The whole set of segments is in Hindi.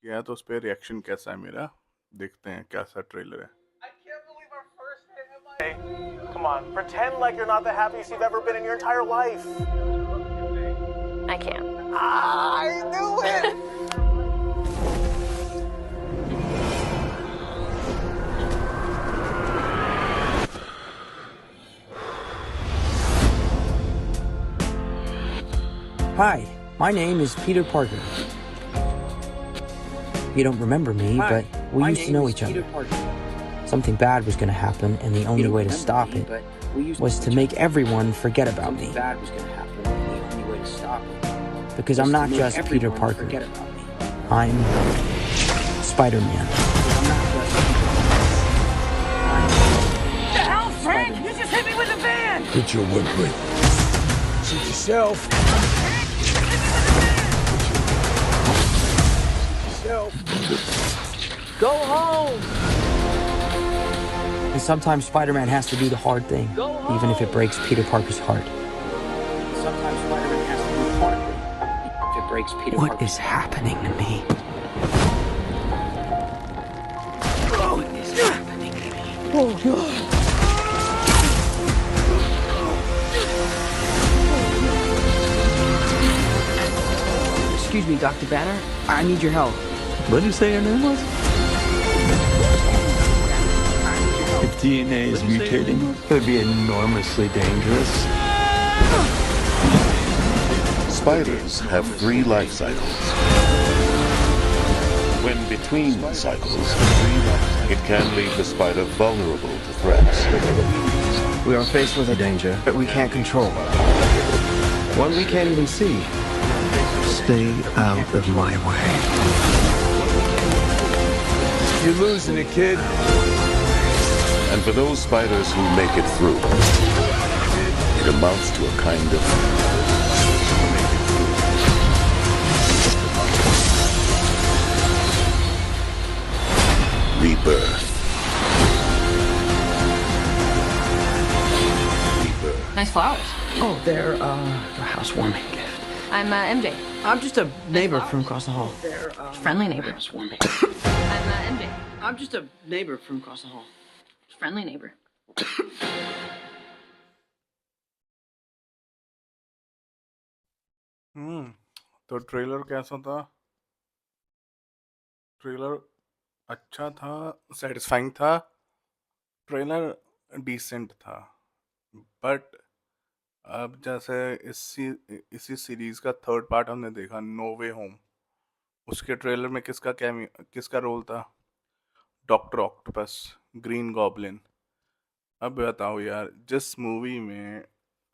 किया है, तो उस पर रिएक्शन कैसा है मेरा, देखते हैं कैसा ट्रेलर है। Hey, come on, pretend like you're not the happiest you've ever been in your entire life. I can't. I knew it! Hi, my name is Peter Parker. You don't remember me, but we used to know each other. Something bad was going to happen, and the only way to stop it was to make everyone forget about me. Because I'm not just Peter Parker. I'm Spider-Man. What the hell, Frank? You just hit me with a van! Get your whip. Shoot yourself. Go home! And sometimes Spider-Man has to do the hard thing, even if it breaks Peter Parker's heart. Sometimes Spider-Man has to do the hard thing, if it breaks Peter Parker's heart. What is happening to me? What is happening to me? Oh, God. Excuse me, Dr. Banner. I need your help. What did you say your name was? If DNA is mutating, it would be enormously dangerous. Spiders have 3 life cycles. When between cycles, it can leave the spider vulnerable to threats. We are faced with a danger that we can't control. One we can't even see. Stay out of my way. You're losing it, kid. And for those spiders who make it through, it amounts to a kind of rebirth. Nice flowers. Oh, they're a housewarming gift. I'm MJ. I'm just a neighbor from across the hall. Friendly neighbor. Housewarming. I'm MJ. I'm just a neighbor from across the hall. Friendly neighbor. तो ट्रेलर कैसा था? ट्रेलर अच्छा था, सेटिस्फाइंग था। ट्रेलर डिसेंट था, बट अब जैसे इसी सीरीज का थर्ड पार्ट हमने देखा, नो वे होम। उसके ट्रेलर में किसका रोल था? Doctor octopus, green goblin. अब बताओ यार, जिस मूवी में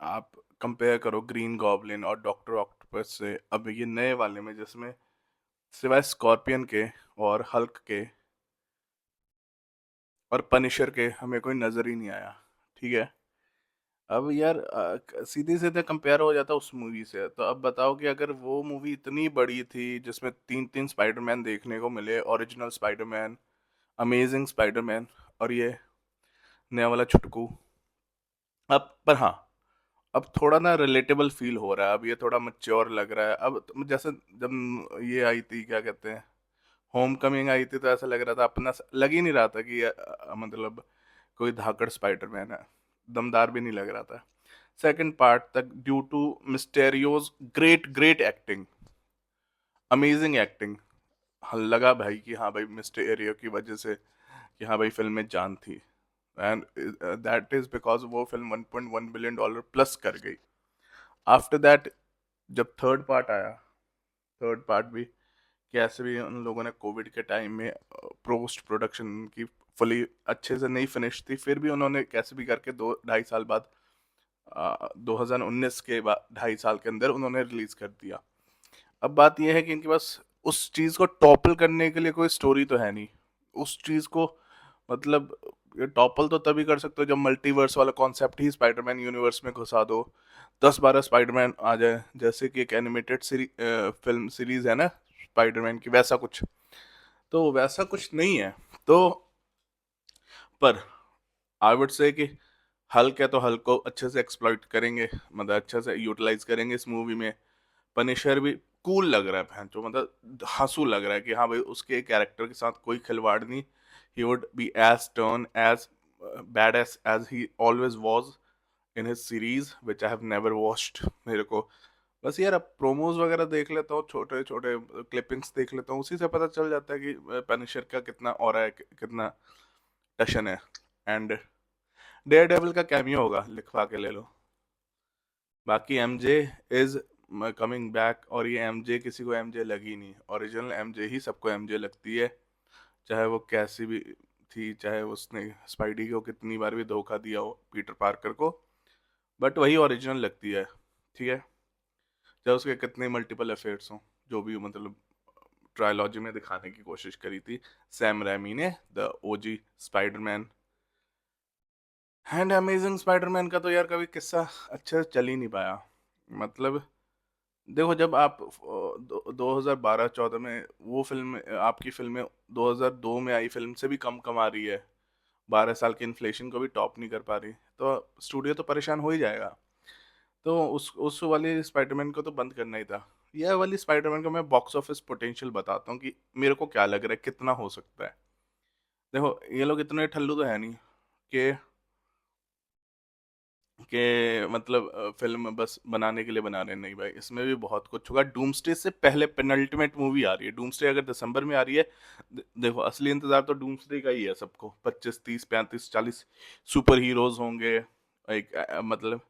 आप कंपेयर करो ग्रीन गॉब्लिन और डॉक्टर ऑक्टोपस से, अब ये नए वाले में जिसमें सिवाय स्कॉर्पियन के और हल्क के और पनिशर के हमें कोई नज़र ही नहीं आया। ठीक है, अब यार सीधे सीधे कंपेयर हो जाता उस मूवी से। तो अब बताओ कि अगर वो मूवी इतनी बड़ी थी जिसमें 3 स्पाइडरमैन देखने को मिले, ओरिजिनल स्पाइडरमैन, अमेजिंग स्पाइडरमैन, और ये नया वाला छुटकू। अब पर हाँ, अब थोड़ा ना रिलेटेबल फील हो रहा है, अब ये थोड़ा मच्योर लग रहा है। अब जैसे जब ये आई थी, क्या कहते हैं, होम कमिंग आई थी, तो ऐसा लग रहा था अपना, लग ही नहीं रहा था कि मतलब कोई धाकड़ स्पाइडरमैन है, दमदार भी नहीं लग रहा था। सेकंड पार्ट तक, due to mysterious great great acting, amazing acting, लगा भाई कि हाँ भाई मिस्टेरियो की वजह से कि हाँ भाई फिल्म में जान थी। एंड दैट इज बिकॉज वो फिल्म $1.1 बिलियन प्लस कर गई। आफ्टर दैट जब थर्ड पार्ट आया, थर्ड पार्ट भी कैसे भी उन लोगों ने कोविड के टाइम में पोस्ट प्रोडक्शन की फुली अच्छे से नहीं फिनिश थी, फिर भी उन्होंने कैसे भी करके 2-2.5 साल बाद 2019 के बाद 2.5 साल के अंदर उन्होंने रिलीज कर दिया। अब बात यह है कि इनके पास उस चीज़ को टॉपल करने के लिए कोई स्टोरी तो है नहीं। उस चीज़ को मतलब ये टॉपल तो तभी कर सकते हो जब मल्टीवर्स वाला कॉन्सेप्ट ही स्पाइडरमैन यूनिवर्स में घुसा दो, 10-12 स्पाइडरमैन आ जाए, जैसे कि एक एनिमेटेड फिल्म सीरीज है ना स्पाइडरमैन की, वैसा कुछ। तो वैसा कुछ नहीं है। तो पर आई वुड से कि हल्क है तो हल्क को अच्छे से एक्सप्लॉइट करेंगे, मतलब अच्छे से यूटिलाइज करेंगे इस मूवी में। पनिशर भी कूल लग रहा है भैंचो, मतलब हंसू लग रहा है कि हाँ भाई उसके कैरेक्टर के साथ कोई खिलवाड़ नहीं, he would be as turn as bad as he always was in his series which I have never watched. मेरे को बस यार अब प्रोमोज वगैरह देख लेता हूँ, छोटे छोटे क्लिपिंग्स देख लेता हूँ, उसी से पता चल जाता है कि पनिशर का कितना ऑरा है, कितना टशन है। एंड डेयर डेविल का कैमियो होगा, लिखवा के ले लो। बाकी एमजे इज कमिंग बैक, और ये एमजे किसी को एमजे लगी नहीं, ओरिजिनल एमजे ही सबको एमजे लगती है, चाहे वो कैसी भी थी, चाहे उसने स्पाइडी को कितनी बार भी धोखा दिया हो पीटर पार्कर को, बट वही ओरिजिनल लगती है, ठीक है। चाहे उसके कितने मल्टीपल अफेयर्स हों, जो भी मतलब ट्रायलॉजी में दिखाने की कोशिश करी थी सैम रैमी ने, the OG Spiderman. And amazing Spiderman का तो यार कभी किस्सा अच्छा से चल ही नहीं पाया। मतलब देखो, जब आप 2012-14 में वो फिल्म, आपकी फिल्में 2002 में आई फिल्म से भी कम कमा रही है, 12 साल के इन्फ्लेशन को भी टॉप नहीं कर पा रही, तो स्टूडियो तो परेशान हो ही जाएगा। तो उस वाली स्पाइडरमैन को तो बंद करना ही था। यह वाली स्पाइडरमैन को मैं बॉक्स ऑफिस पोटेंशियल बताता हूँ कि मेरे को क्या लग रहा है कितना हो सकता है। देखो ये लोग इतने ठल्लू तो है नहीं कि मतलब फिल्म बस बनाने के लिए बना रहे हैं, नहीं भाई, इसमें भी बहुत कुछ होगा। डूम्सडे से पहले पेनल्टीमेट मूवी आ रही है, डूम्सडे अगर दिसंबर में आ रही है, देखो असली इंतजार तो डूम्सडे का ही है सबको, 25 30 35 40 सुपर हीरोज होंगे, एक मतलब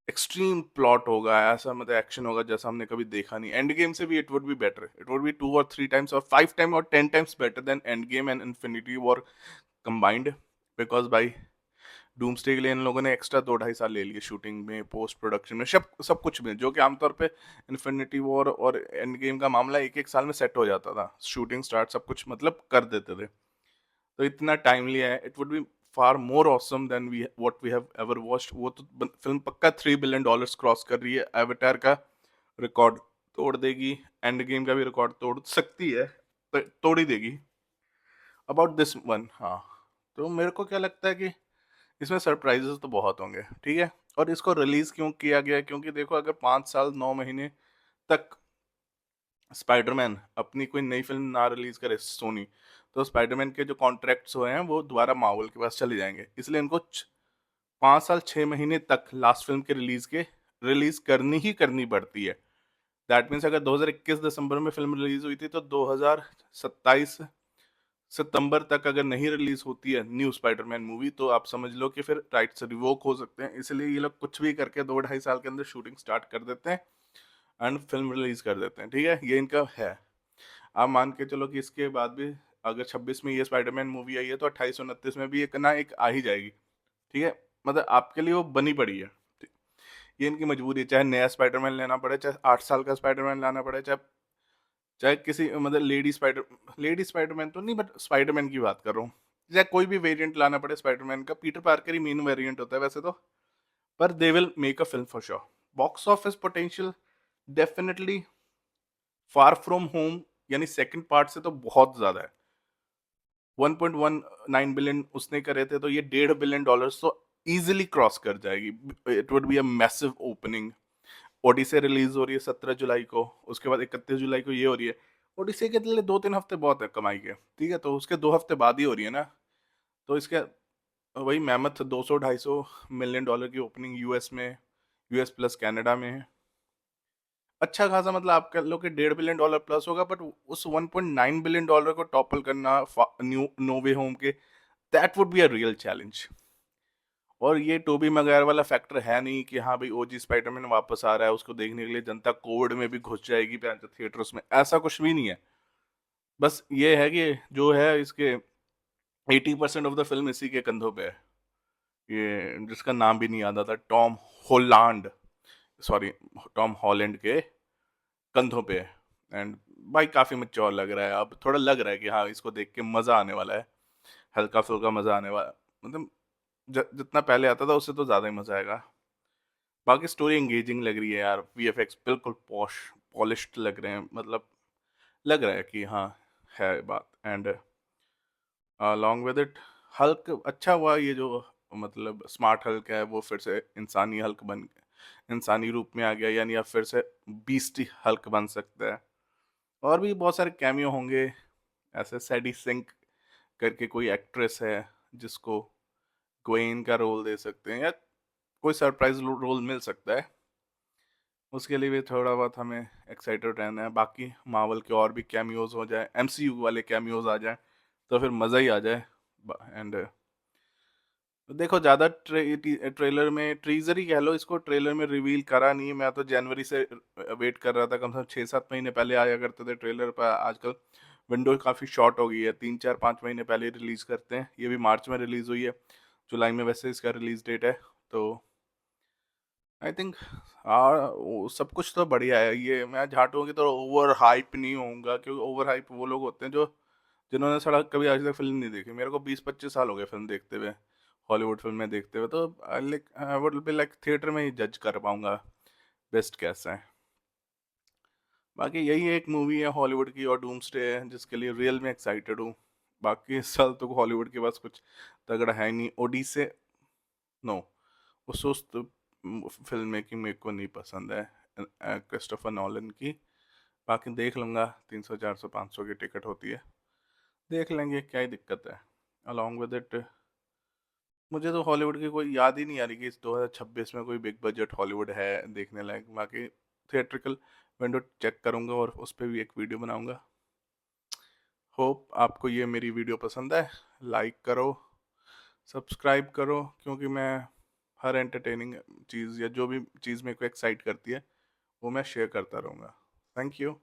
एक्सट्रीम प्लॉट होगा, ऐसा मतलब एक्शन होगा जैसा हमने कभी देखा नहीं। एंड गेम से भी it would be better, it would B 2 और 3 टाइम्स और 5 टाइम और 10 times better than end game and infinity war combined, because भाई डूम्सडे के लिए इन लोगों ने एक्स्ट्रा 2-2.5 साल ले लिए शूटिंग में, पोस्ट प्रोडक्शन में, सब कुछ में, जो कि आमतौर पे इन्फिनिटी वॉर और एंड गेम का मामला एक एक साल में सेट हो जाता था, शूटिंग स्टार्ट सब कुछ मतलब कर देते थे। तो इतना टाइम लिया है, it would be far more awesome than what we have ever watched. वो तो फिल्म पक्का $3 बिलियन क्रॉस कर रही है, एवेटार का रिकॉर्ड तोड़ देगी, एंड गेम का भी रिकॉर्ड तोड़ सकती है, तो तोड़ ही देगी। अबाउट दिस वन, हाँ, तो मेरे को क्या लगता है कि इसमें सरप्राइजेस तो बहुत होंगे, ठीक है। और इसको रिलीज क्यों किया गया है? क्योंकि देखो, अगर 5 साल 9 महीने तक स्पाइडरमैन अपनी कोई नई फिल्म ना रिलीज करे सोनी, तो स्पाइडरमैन के जो कॉन्ट्रैक्ट्स हुए हैं वो दोबारा मार्वल के पास चले जाएंगे, इसलिए इनको 5 साल 6 महीने तक लास्ट फिल्म के रिलीज करनी ही करनी पड़ती है। दैट मीन्स अगर 2021 दिसंबर में फिल्म रिलीज हुई थी, तो 2027 सितंबर तक अगर नहीं रिलीज होती है न्यू स्पाइडरमैन मूवी, तो आप समझ लो कि फिर राइट्स रिवोक हो सकते हैं। इसलिए ये लोग कुछ भी करके 2-2.5 साल के अंदर शूटिंग स्टार्ट कर देते हैं एंड फिल्म रिलीज कर देते हैं, ठीक है। ये इनका है। आप मान के चलो कि इसके बाद भी अगर 26 में ये स्पाइडरमैन मूवी आई है, तो 28-29 में भी एक ना एक आ ही जाएगी, ठीक है। मतलब आपके लिए वो बनी पड़ी है, ये इनकी मजबूरी है, चाहे नया स्पाइडरमैन लेना पड़े, चाहे 8 साल का स्पाइडरमैन लाना पड़े, चाहे चाहे किसी मतलब लेडी स्पाइडरमैन तो नहीं, बट स्पाइडरमैन की बात कर रहा हूँ, चाहे कोई भी वेरिएंट लाना पड़े स्पाइडरमैन का। पीटर पार्कर ही मेन वेरिएंट होता है वैसे तो, पर they will make a film for sure. Box office potential definitely far from home यानी सेकंड पार्ट से तो बहुत ज्यादा है। 1.19 बिलियन उसने करे थे, तो ये $1.5 बिलियन तो इजीली क्रॉस कर जाएगी। It would be a massive opening. Odyssey release हो रही है 17 जुलाई को, उसके बाद 31 जुलाई को ये हो रही है। ओडिसे के लिए 2-3 हफ्ते बहुत है कमाई के, ठीक है, तो उसके 2 हफ्ते बाद ही हो रही है ना, तो इसके वही मैमथ $200-250 मिलियन की ओपनिंग यूएस में, यूएस प्लस कनाडा में है। अच्छा खासा मतलब आप कह लो कि $1.5 बिलियन प्लस होगा, बट उस $1.9 बिलियन को टॉपल करना न्यू नो वे होम के, that would be a real challenge. और ये टोबी मैguire वाला फैक्टर है नहीं कि हाँ भाई ओजी स्पाइडरमैन वापस आ रहा है, उसको देखने के लिए जनता कोविड में भी घुस जाएगी थिएटर्स में, ऐसा कुछ भी नहीं है। बस ये है कि जो है इसके 80% ऑफ द फिल्म इसी के कंधों पे है, ये जिसका नाम भी नहीं याद आता, टॉम हॉलैंड के कंधों पे है। एंड भाई काफ़ी मैच्योर लग रहा है, अब थोड़ा लग रहा है कि हाँ इसको देख के मज़ा आने वाला है, हल्का फुल्का मज़ा आने वाला, मतलब जितना पहले आता था उससे तो ज़्यादा ही मज़ा आएगा। बाकी स्टोरी एंगेजिंग लग रही है यार, वीएफएक्स बिल्कुल पॉलिश्ड लग रहे हैं, मतलब लग रहा है कि हाँ है बात। And along with it Hulk अच्छा हुआ, ये जो मतलब स्मार्ट हल्क है वो फिर से इंसानी हल्क बन इंसानी रूप में आ गया, यानी अब फिर से बीस्टी हल्क बन सकता है। और भी बहुत सारे कैमियो होंगे, ऐसे सैडी सिंक करके कोई एक्ट्रेस है जिसको ग्वेन का रोल दे सकते हैं, या कोई सरप्राइज रोल मिल सकता है, उसके लिए भी थोड़ा बहुत हमें एक्साइटेड रहना है। बाकी मार्वल के और भी कैमियोज हो जाए, एमसीयू वाले कैमियोज आ जाए तो फिर मज़ा ही आ जाए। एंड देखो, ज़्यादा ट्रेलर में, टीजर ही कह लो इसको, ट्रेलर में रिवील करा नहीं है। मैं तो जनवरी से वेट कर रहा था, कम से कम 6-7 महीने पहले आया करते थे ट्रेलर, पर आजकल विंडो काफ़ी शॉर्ट हो गई है, 3-4-5 महीने पहले रिलीज़ करते हैं। ये भी मार्च में रिलीज़ हुई है, जुलाई में वैसे इसका रिलीज डेट है। तो आई थिंक सब कुछ तो बढ़िया है। ये मैं झाटू की तो ओवर हाइप नहीं होऊंगा, क्योंकि ओवर हाइप वो लोग होते हैं जो जिन्होंने साला कभी आज तक फिल्म नहीं देखी। मेरे को 20-25 साल हो गए फिल्म देखते हुए, हॉलीवुड फिल्में देखते हुए, तो I would be like theatre में ही जज कर पाऊंगा बेस्ट कैसा है। बाकी यही एक मूवी है हॉलीवुड की, और डूम्सडे है, जिसके लिए रियल में एक्साइटेड हूँ। बाकी इस साल तो हॉलीवुड के पास कुछ तगड़ा है नहीं। ओडिसे, नो, वो सुस्त फिल्म मेकिंग मेरे को नहीं पसंद है क्रिस्टोफर नॉलन की। बाकी देख लूँगा, 300-400-500 की टिकट होती है, देख लेंगे, क्या ही दिक्कत है। अलॉन्ग विद इट मुझे तो हॉलीवुड की कोई याद ही नहीं आ रही कि इस 2026 में कोई बिग बजट हॉलीवुड है देखने लायक। बाकी थिएट्रिकल विंडो चेक करूँगा और उस पर भी एक वीडियो बनाऊँगा। होप आपको ये मेरी वीडियो पसंद है। लाइक करो, सब्सक्राइब करो, क्योंकि मैं हर एंटरटेनिंग चीज़ या जो भी चीज़ मेरे को एक्साइट करती है वो मैं शेयर करता रहूँगा। Thank you.